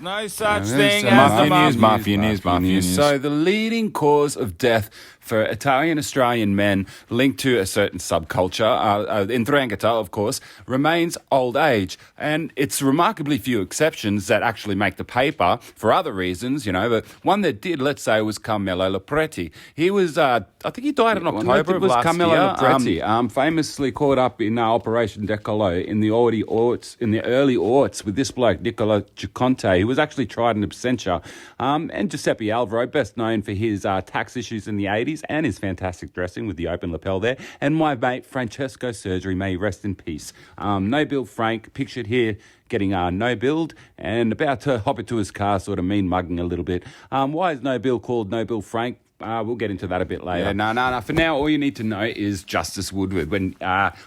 No such thing as Mafia news. So the leading cause of death for Italian-Australian men linked to a certain subculture, in Ndrangheta, of course, remains old age. And it's remarkably few exceptions that actually make the paper for other reasons, but one that did, let's say, was Carmelo Lopretti. He was, I think he died in October of last Carmelo year. Lopretti, famously caught up in Operation Decollo in the early aughts with this bloke, Niccolo Giconte, who was actually tried in absentia, and Giuseppe Alvaro, best known for his tax issues in the 80s and his fantastic dressing with the open lapel there, and my mate Francesco Surgery, may he rest in peace. No Bill Frank, pictured here getting no billed and about to hop into his car, sort of mean mugging a little bit. Why is No Bill called No Bill Frank? We'll get into that a bit later. No. For now, all you need to know is Justice Woodward. When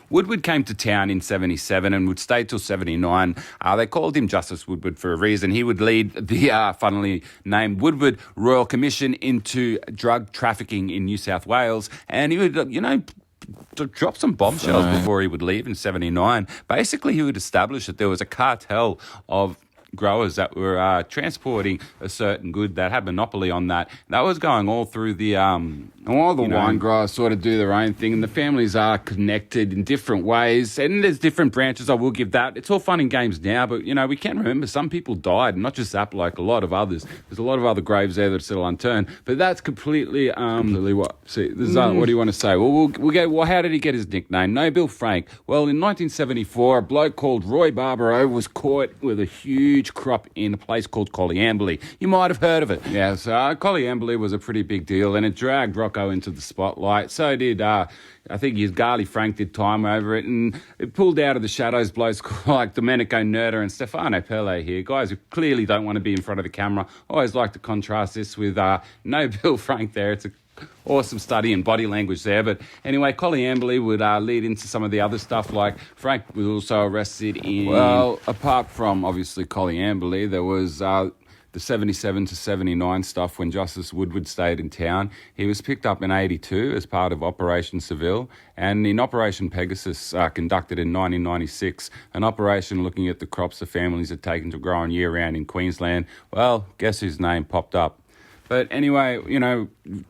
Woodward came to town in 77 and would stay till 79, they called him Justice Woodward for a reason. He would lead the funnily named Woodward Royal Commission into drug trafficking in New South Wales, and he would, to drop some bombshells before he would leave in 79. Basically, he would establish that there was a cartel of growers that were transporting a certain good that had monopoly on that. That was going all through the all the wine growers sort of do their own thing, and the families are connected in different ways, and there's different branches. I will give that. It's all fun and games now, but we can remember some people died, not just that, like a lot of others. There's a lot of other graves there that are still unturned, but that's completely what? See, this is, what do you want to say? Well, we'll get. Well, how did he get his nickname? No Bill Frank. Well, in 1974, a bloke called Roy Barbaro was caught with a huge crop in a place called Collyamberley. You might have heard of it. Yeah, so Collyamberley was a pretty big deal, and it dragged Rocco into the spotlight. So did, I think his Garley Frank did time over it, and it pulled out of the shadows blokes like Domenico Nerda and Stefano Pelle here, guys who clearly don't want to be in front of the camera. I always like to contrast this with No Bill Frank there. It's a awesome study in body language there. But anyway, Collyamberley would lead into some of the other stuff, like Frank was also arrested in... Well, apart from, obviously, Collyamberley, there was the 77 to 79 stuff when Justice Woodward stayed in town. He was picked up in 82 as part of Operation Seville, and in Operation Pegasus, conducted in 1996, an operation looking at the crops the families had taken to grow on year-round in Queensland. Well, guess whose name popped up? But anyway,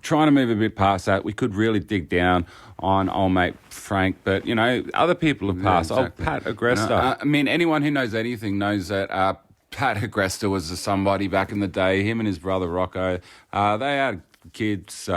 trying to move a bit past that, we could really dig down on old mate Frank, but, other people have passed. Yeah, exactly. Pat Agresta. Anyone who knows anything knows that Pat Agresta was somebody back in the day. Him and his brother Rocco, they had kids.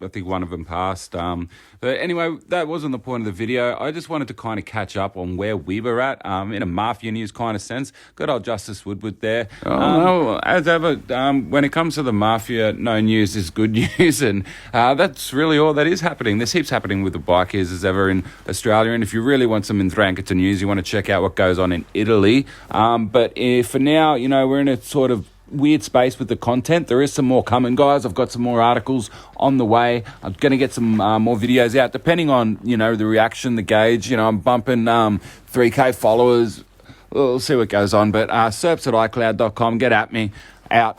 I think one of them passed. But anyway, that wasn't the point of the video. I just wanted to kind of catch up on where we were at in a mafia news kind of sense. Good old Justice Woodward there. No, as ever, when it comes to the mafia, no news is good news, and that's really all that is happening. There's heaps happening with the bikers as ever in Australia, and if you really want some Ndrangheta news, you want to check out what goes on in Italy. But for now, we're in a sort of weird space with the content. There is some more coming, guys. I've got some more articles on the way. I'm going to get some more videos out, depending on, the reaction, the gauge. I'm bumping 3K followers. We'll see what goes on. But serps at iCloud.com. Get at me. Out.